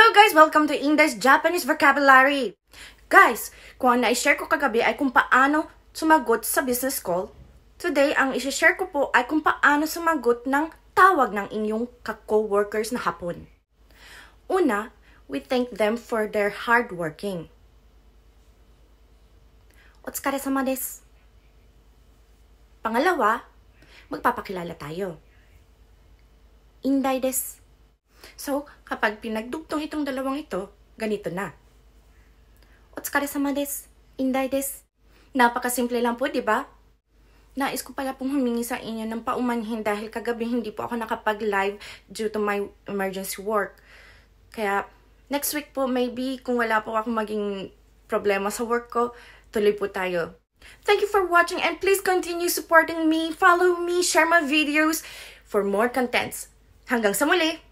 Hello guys! Welcome to Inday's Japanese Vocabulary! Guys, kung ang na-share ko kagabi ay kung paano sumagot sa business call, today ang isi-share ko po ay kung paano sumagot ng tawag ng inyong ka-coworkers na hapon. Una, we thank them for their hard working. Otsukaresama desu. Pangalawa, magpapakilala tayo. Inday desu. So, kapag pinagdugtong itong dalawang ito, ganito na. Otsukaresama desu. Inday desu. Napakasimple lang po, di ba? Nais ko pala pong humingi sa inyo ng paumanhin dahil kagabi hindi po ako nakapag-live due to my emergency work. Kaya, next week po, maybe kung wala po akong maging problema sa work ko, tuloy po tayo. Thank you for watching and please continue supporting me, follow me, share my videos for more contents. Hanggang sa muli!